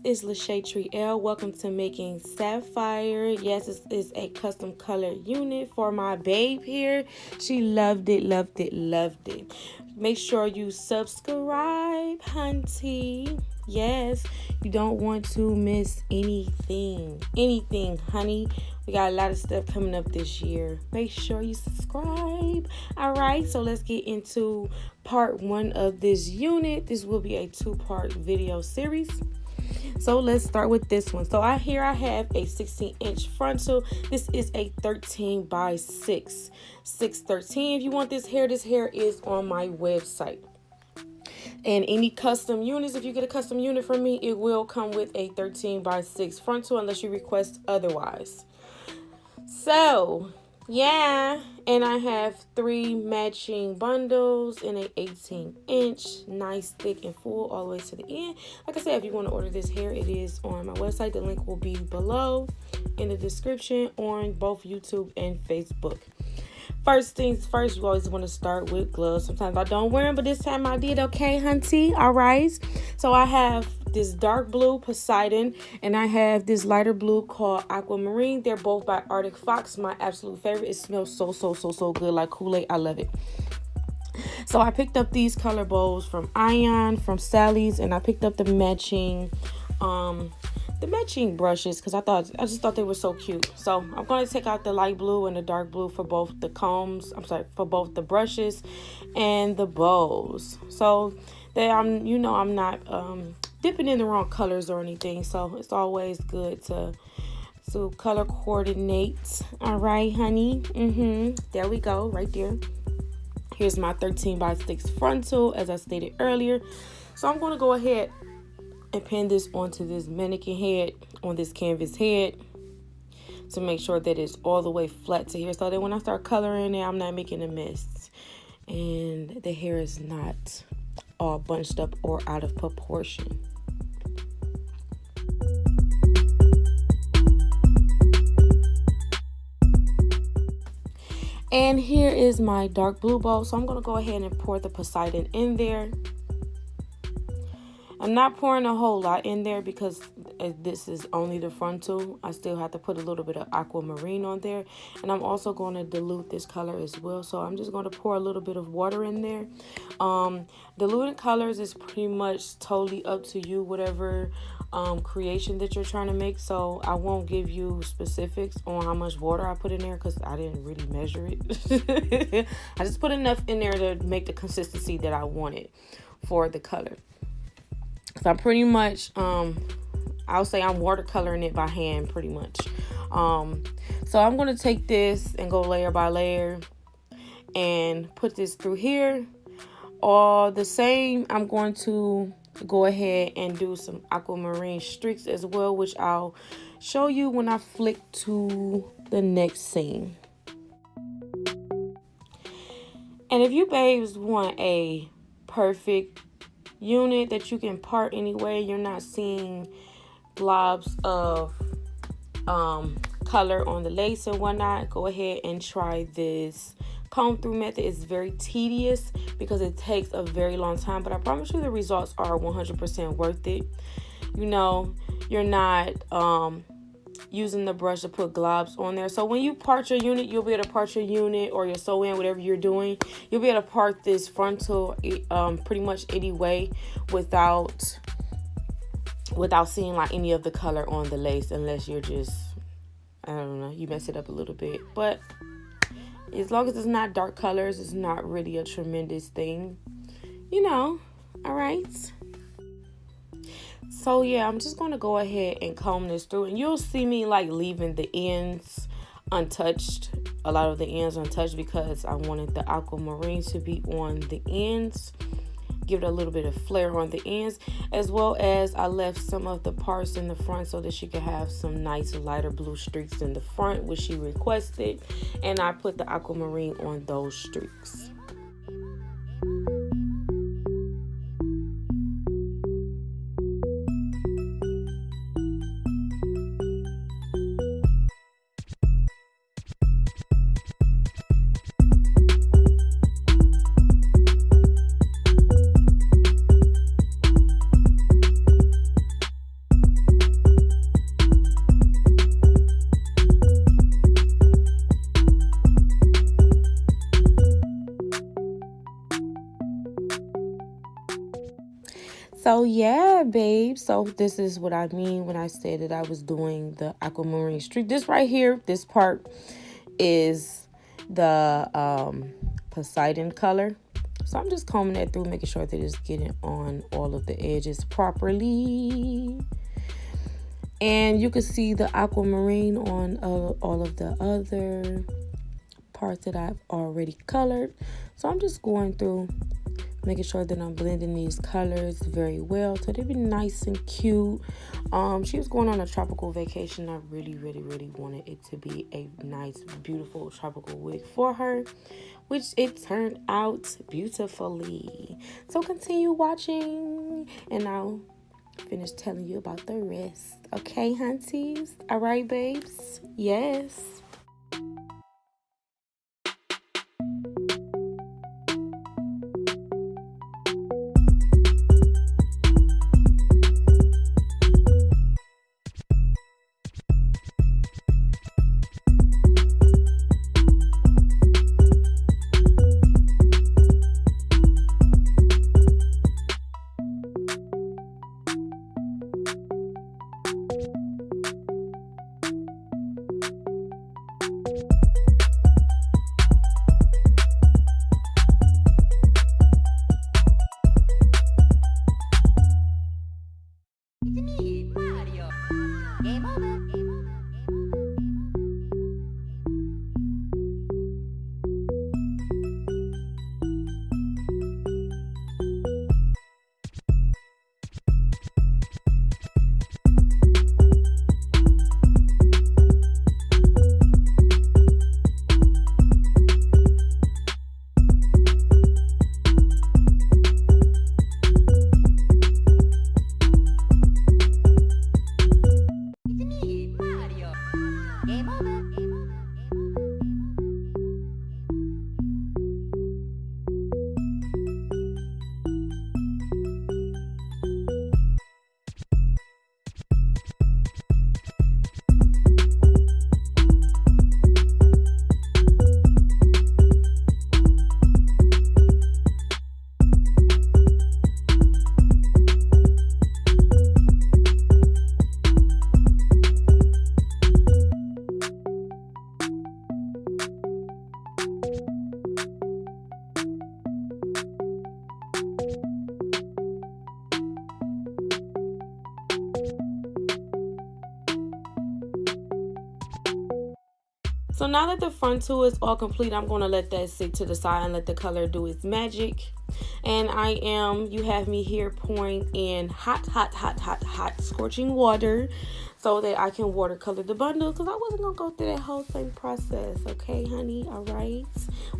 is Lachey Triel. Welcome to Making Sapphire. Yes, this is a custom color unit for my babe here. She loved it, loved it, loved it. Make sure you subscribe, hunty. Yes, you don't want to miss anything, honey. We got a lot of stuff coming up this year. Make sure you subscribe. All right, so let's get into part 1 of this unit. This will be a 2-part video series. So let's start with this one. So I have a 16-inch frontal. This is a 13 by 6, 613. If you want this hair is on my website. And any custom units, if you get a custom unit from me, it will come with a 13 by 6 frontal unless you request otherwise. So yeah, and I have 3 matching bundles in a 18-inch, nice, thick, and full all the way to the end. Like I said, if you want to order this hair, it is on my website. The link will be below in the description on both YouTube and Facebook. First things first, you always want to start with gloves. Sometimes I don't wear them, but this time I did. Okay, hunty. All right. So I have this dark blue Poseidon, and I have this lighter blue called Aquamarine. They're both by Arctic Fox, my absolute favorite. It smells so good, like Kool-Aid. I love it. So I picked up these color bowls from Ion, from Sally's, and I picked up the matching brushes because I just thought they were so cute. So I'm going to take out the light blue and the dark blue for both the combs. For both the brushes and the bows. So I'm not dipping in the wrong colors or anything. So it's always good to color coordinate. All right, honey. There we go, right there. Here's my 13 by 6 frontal, as I stated earlier. So I'm going to go ahead and pin this onto this mannequin head, on this canvas head, to make sure that it's all the way flat to here, so that when I start coloring it, I'm not making a mess and the hair is not all bunched up or out of proportion. And here is my dark blue bowl. So I'm going to go ahead and pour the Poseidon in there. I'm not pouring a whole lot in there because this is only the frontal. I still have to put a little bit of aquamarine on there. And I'm also going to dilute this color as well. So I'm just going to pour a little bit of water in there. Diluting colors is pretty much totally up to you, whatever creation that you're trying to make. So I won't give you specifics on how much water I put in there because I didn't really measure it. I just put enough in there to make the consistency that I wanted for the color. So I'm pretty much, I'll say I'm watercoloring it by hand pretty much. So I'm going to take this and go layer by layer and put this through here. All the same, I'm going to go ahead and do some aquamarine streaks as well, which I'll show you when I flick to the next scene. And if you babes want a perfect unit that you can part anyway, you're not seeing globs of color on the lace and whatnot, go ahead and try this comb through method. It's very tedious because it takes a very long time, but I promise you the results are 100% worth it. You know, you're not using the brush to put globs on there. So when you part your unit, you'll be able to part your unit or your sew-in, whatever you're doing. You'll be able to part this frontal pretty much any way without seeing like any of the color on the lace, unless you're just, I don't know, you mess it up a little bit. But as long as it's not dark colors, it's not really a tremendous thing, you know. All right. So yeah, I'm just going to go ahead and comb this through, and you'll see me like leaving the ends untouched, a lot of the ends untouched, because I wanted the aquamarine to be on the ends, give it a little bit of flair on the ends, as well as I left some of the parts in the front so that she could have some nice lighter blue streaks in the front, which she requested, and I put the aquamarine on those streaks. So yeah, babe, so this is what I mean when I said that I was doing the aquamarine streak. This right here, this part is the Poseidon color. So I'm just combing that through, making sure that it's getting on all of the edges properly. And you can see the aquamarine on all of the other parts that I've already colored. So I'm just going through, making sure that I'm blending these colors very well so they be nice and cute. She was going on a tropical vacation. I really wanted it to be a nice, beautiful tropical wig for her, which it turned out beautifully. So continue watching and I'll finish telling you about the rest. Okay, hunties? All right, babes? Yes. So now that the frontal is all complete, I'm going to let that sit to the side and let the color do its magic. And you have me here pouring in hot scorching water so that I can watercolor the bundle, because I wasn't going to go through that whole same process. Okay, honey? All right.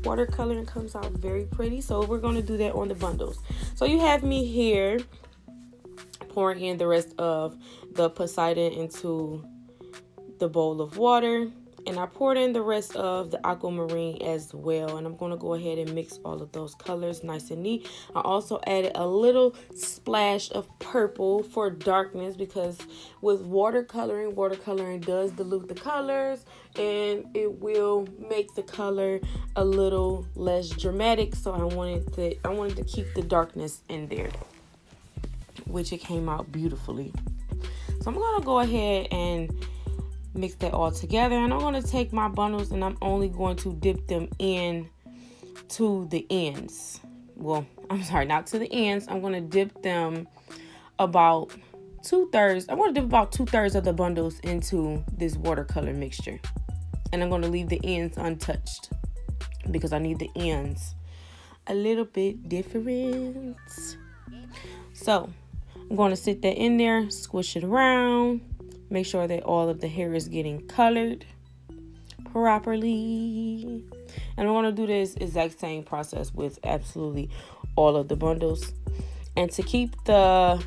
Watercoloring comes out very pretty, so we're going to do that on the bundles. So you have me here pouring in the rest of the Poseidon into the bowl of water. And I poured in the rest of the aquamarine as well. And I'm going to go ahead and mix all of those colors nice and neat. I also added a little splash of purple for darkness, because with watercoloring does dilute the colors and it will make the color a little less dramatic. So I wanted to keep the darkness in there, which it came out beautifully. So I'm going to go ahead and mix that all together, and I'm going to take my bundles and I'm only going to dip them in to the ends. Well, I'm sorry, not to the ends. I'm going to dip them about 2/3. I'm going to dip about 2/3 of the bundles into this watercolor mixture, and I'm going to leave the ends untouched because I need the ends a little bit different. So I'm going to sit that in there, squish it around. Make sure that all of the hair is getting colored properly. And I'm going to do this exact same process with absolutely all of the bundles. And to keep the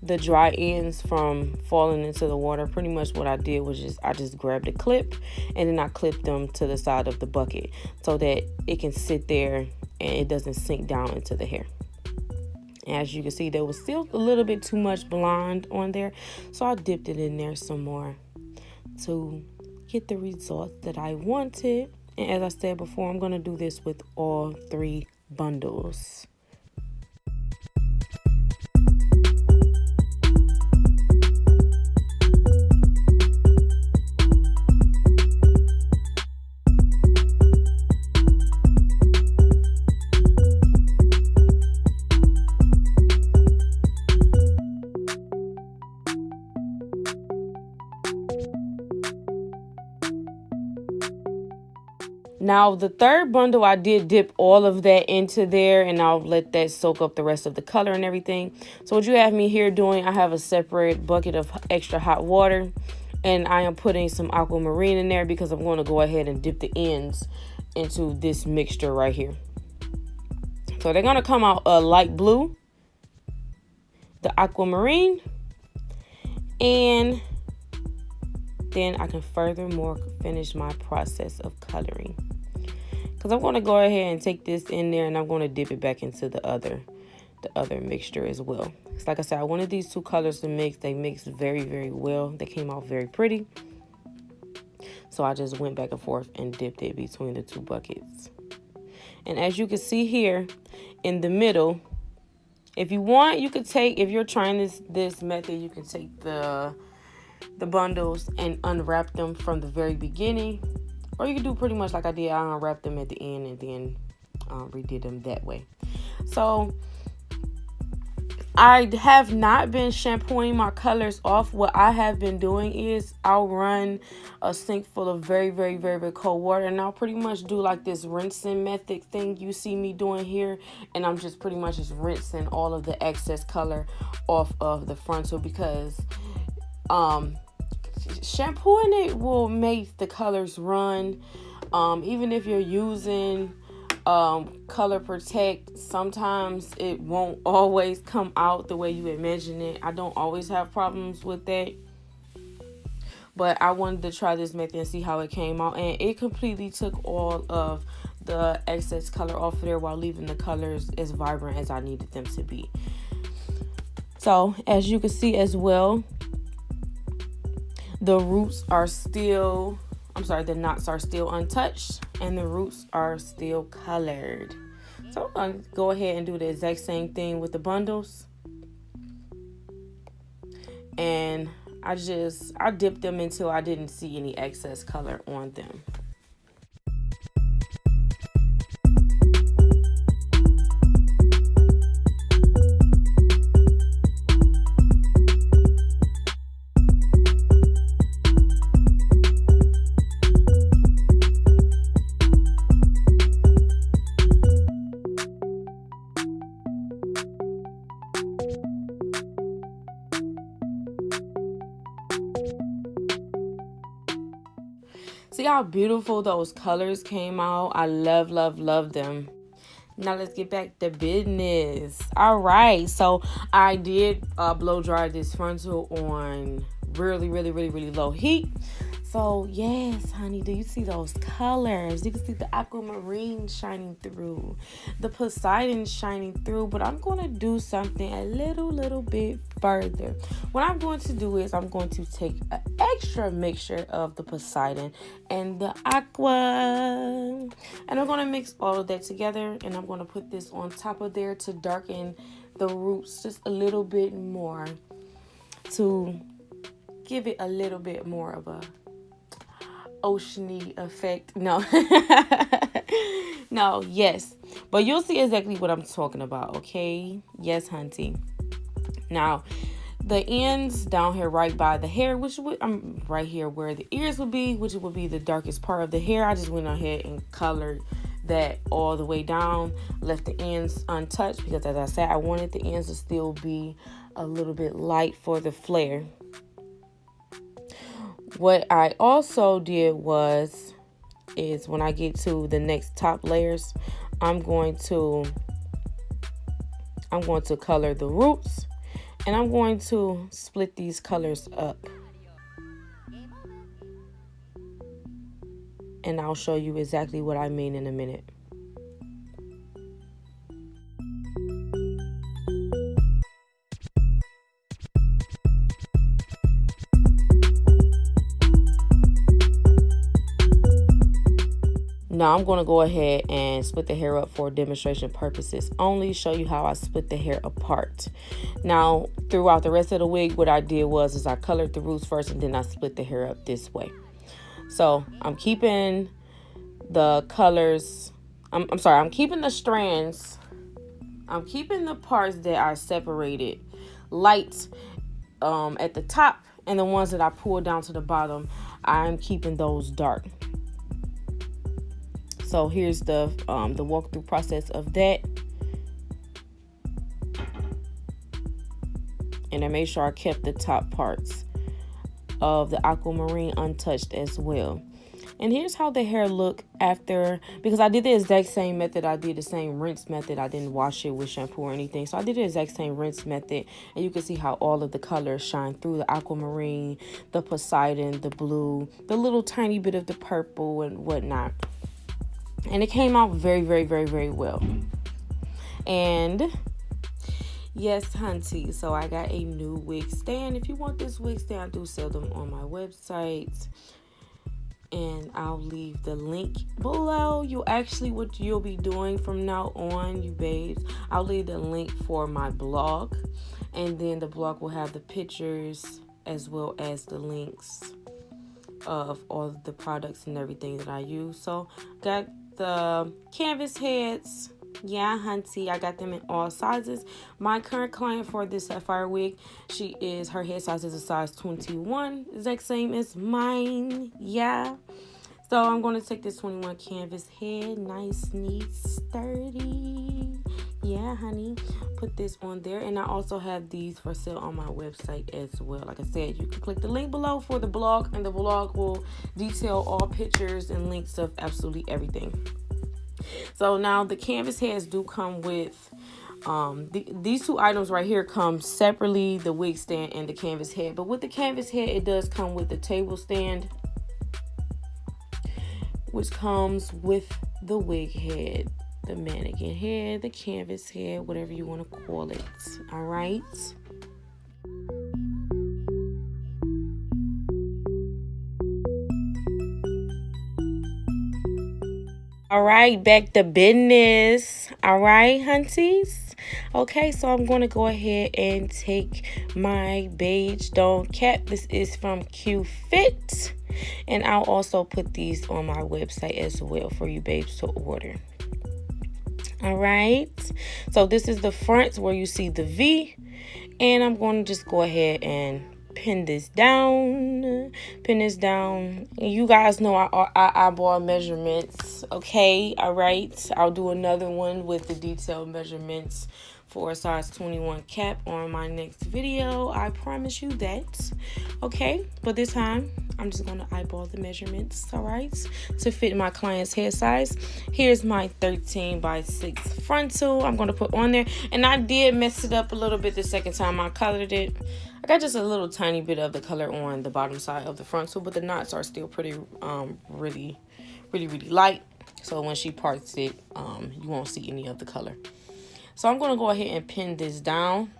dry ends from falling into the water, pretty much what I did was I just grabbed a clip and then I clipped them to the side of the bucket so that it can sit there and it doesn't sink down into the hair. As you can see, there was still a little bit too much blonde on there, so I dipped it in there some more to get the results that I wanted. And as I said before, I'm going to do this with all 3 bundles. Now, the third bundle, I did dip all of that into there, and I'll let that soak up the rest of the color and everything. So what you have me here doing, I have a separate bucket of extra hot water, and I am putting some aquamarine in there because I'm going to go ahead and dip the ends into this mixture right here. So they're going to come out a light blue, the aquamarine, and then I can furthermore finish my process of coloring. Because I'm going to go ahead and take this in there, and I'm going to dip it back into the other mixture as well. It's like I said, I wanted these two colors to mix. They mixed very, very well. They came out very pretty. So I just went back and forth and dipped it between the two buckets. And as you can see here in the middle, if you want, you could take, if you're trying this method, you can take the bundles and unwrap them from the very beginning, or you can do pretty much like I did. I unwrapped them at the end and then redid them that way. So I have not been shampooing my colors off. What I have been doing is I'll run a sink full of very, very, very, very cold water, and I'll pretty much do like this rinsing method thing you see me doing here, and I'm just pretty much just rinsing all of the excess color off of the frontal, because shampooing it will make the colors run. Even if you're using color protect, sometimes it won't always come out the way you imagine it. I don't always have problems with that, but I wanted to try this method and see how it came out, and it completely took all of the excess color off of there while leaving the colors as vibrant as I needed them to be. So as you can see as well, the roots are still, the knots are still untouched, and the roots are still colored. So I'm going to go ahead and do the exact same thing with the bundles. And I dipped them until I didn't see any excess color on them. See how beautiful those colors came out? I love, love, love them. Now let's get back to business. All right, so I did blow dry this frontal on really, really, really, really low heat. So yes, honey, do you see those colors? You can see the aquamarine shining through, the Poseidon shining through, but I'm going to do something a little bit further. What I'm going to do is I'm going to take an extra mixture of the Poseidon and the aqua, and I'm going to mix all of that together, and I'm going to put this on top of there to darken the roots just a little bit more, to give it a little bit more of a oceany effect. No. No, yes, but you'll see exactly what I'm talking about. Okay, yes, hunty. Now the ends down here right by the hair, which would I'm right here where the ears would be, which would be the darkest part of the hair, I just went ahead and colored that all the way down, left the ends untouched because, as I said, I wanted the ends to still be a little bit light for the flare. What I also did is when I get to the next top layers, I'm going to color the roots, and I'm going to split these colors up. And I'll show you exactly what I mean in a minute. Now I'm going to go ahead and split the hair up for demonstration purposes only, show you how I split the hair apart. Now throughout the rest of the wig, what I did was I colored the roots first, and then I split the hair up this way. So I'm keeping the colors, I'm keeping the strands, I'm keeping the parts that I separated light at the top, and the ones that I pulled down to the bottom, I'm keeping those dark. So here's the walkthrough process of that. And I made sure I kept the top parts of the aquamarine untouched as well. And here's how the hair look after, because I did the exact same method. I did the same rinse method. I didn't wash it with shampoo or anything. So I did the exact same rinse method. And you can see how all of the colors shine through: the aquamarine, the Poseidon, the blue, the little tiny bit of the purple and whatnot. And it came out very, very, very, very well. And yes, hunty, so I got a new wig stand. If you want this wig stand, I do sell them on my website. And I'll leave the link below. What you'll be doing from now on, you babes, I'll leave the link for my blog, and then the blog will have the pictures as well as the links of all of the products and everything that I use. So got the canvas heads. Yeah, hunty, I got them in all sizes. My current client for this Sapphire wig, her head size is a size 21, exact same as mine. Yeah. So I'm going to take this 21 canvas head, nice, neat, sturdy. Yeah, honey, put this on there. And I also have these for sale on my website as well. Like I said, you can click the link below for the blog, and the blog will detail all pictures and links of absolutely everything. So now the canvas heads do come with these two items right here come separately, the wig stand and the canvas head. But with the canvas head, it does come with the table stand, which comes with the wig head, the mannequin head, the canvas head, whatever you want to call it. All right. All right, back to business. All right, hunties. Okay, so I'm going to go ahead and take my beige dome cap. This is from Q-Fit. And I'll also put these on my website as well for you babes to order. All right. So this is the front where you see the V. And I'm going to just go ahead and pin this down. You guys know I eyeball measurements. Okay. All right. I'll do another one with the detailed measurements for a size 21 cap on my next video. I promise you that. Okay. But this time I'm just going to eyeball the measurements. All right. To fit my client's hair size. Here's my 13x6 frontal. I'm going to put on there. And I did mess it up a little bit the second time I colored it. I got just a little tiny bit of the color on the bottom side of the frontal, but the knots are still pretty, really light. So when she parts it, you won't see any of the color. So I'm going to go ahead and pin this down.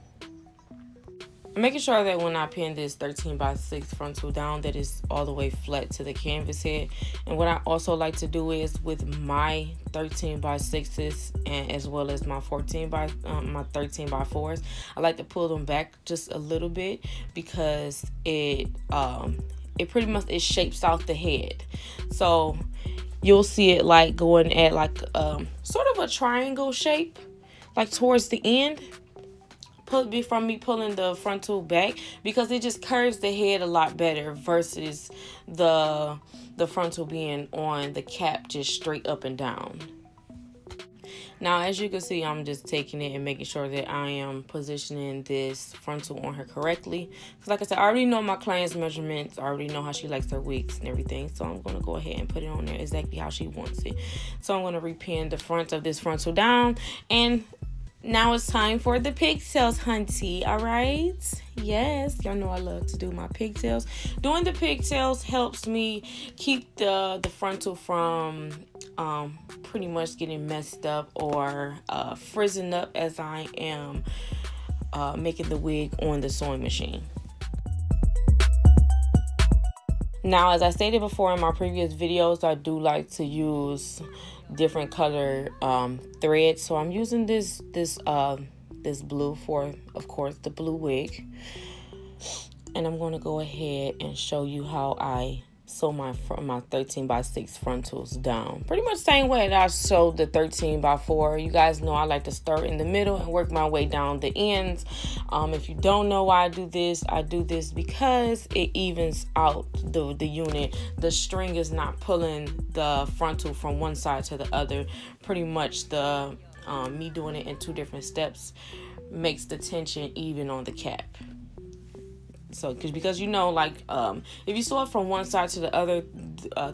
I'm making sure that when I pin this 13x6 frontal down, that it's all the way flat to the canvas head. And what I also like to do is with my 13x6s and as well as my 13x4s, I like to pull them back just a little bit because it pretty much it shapes out the head. So you'll see it like going at like sort of a triangle shape, like towards the end. From me pulling the frontal back, because it just curves the head a lot better versus the frontal being on the cap just straight up and down. Now, as you can see, I'm just taking it and making sure that I am positioning this frontal on her correctly. Because like I said, I already know my client's measurements. I already know how she likes her wigs and everything. So I'm going to go ahead and put it on there exactly how she wants it. So I'm going to repin the front of this frontal down. And now it's time for the pigtails, hunty. All right. Yes, y'all know I love to do my pigtails. Doing the pigtails helps me keep the frontal from pretty much getting messed up or frizzing up as I am making the wig on the sewing machine. Now, as I stated before in my previous videos, I do like to use different color threads. So I'm using this blue for, of course, the blue wig. And I'm going to go ahead and show you how I sew my 13x6 frontals down. Pretty much the same way that I sewed the 13x4. You guys know I like to start in the middle and work my way down the ends. If you don't know why I do this because it evens out the unit. The string is not pulling the frontal from one side to the other. Pretty much the me doing it in 2 different steps makes the tension even on the cap. So, because you know, like, if you sew it from one side to the other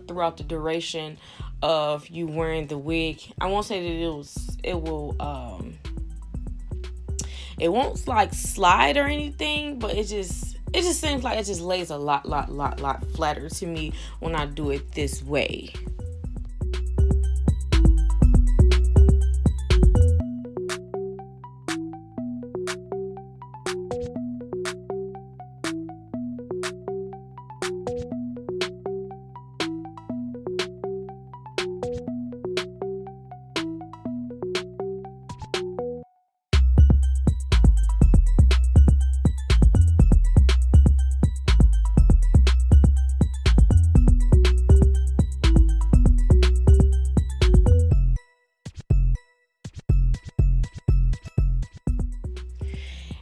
throughout the duration of you wearing the wig, I won't say that it won't like slide or anything, but it just seems like it just lays a lot flatter to me when I do it this way.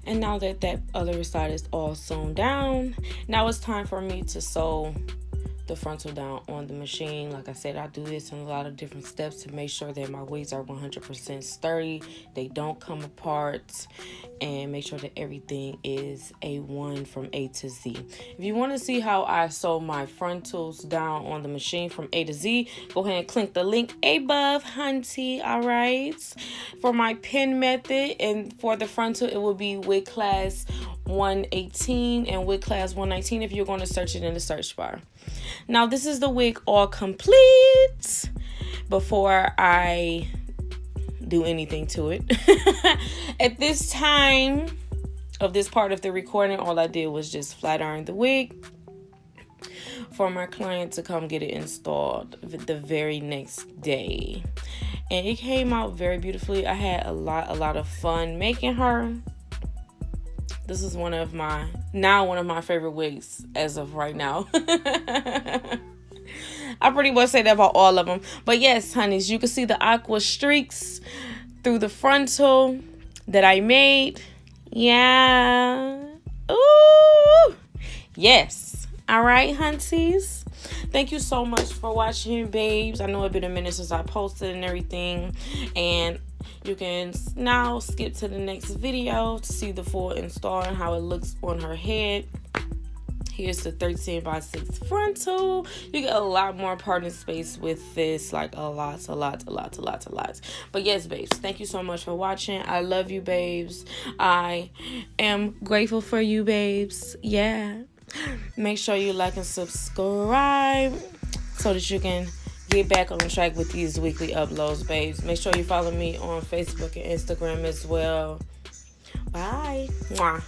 And now that that other side is all sewn down, now it's time for me to sew the frontal down on the machine. Like I said, I do this in a lot of different steps to make sure that my wigs are 100% sturdy, they don't come apart, and make sure that everything is A1 from A to Z. If you want to see how I sew my frontals down on the machine from A to Z, go ahead and click the link above, hunty. All right, for my pin method and for the frontal, it will be wig class 118 and wig class 119 if you're going to search it in the search bar. Now this is the wig all complete before I do anything to it. At this time of this part of the recording, all I did was just flat iron the wig for my client to come get it installed the very next day, and it came out very beautifully. I had a lot of fun making her. This is one of my favorite wigs as of right now. I pretty much say that about all of them. But yes, honeys, you can see the aqua streaks through the frontal that I made. Yeah. Ooh. Yes. All right, hunties. Thank you so much for watching, babes. I know it's been a minute since I posted and everything. And you can now skip to the next video to see the full install and how it looks on her head. Here's the 13x6 frontal. You get a lot more parting space with this, like a lot. But yes, babes, thank you so much for watching. I love you, babes. I am grateful for you, babes. Yeah. Make sure you like and subscribe so that you can get back on track with these weekly uploads, babes. Make sure you follow me on Facebook and Instagram as well. Bye. Mwah.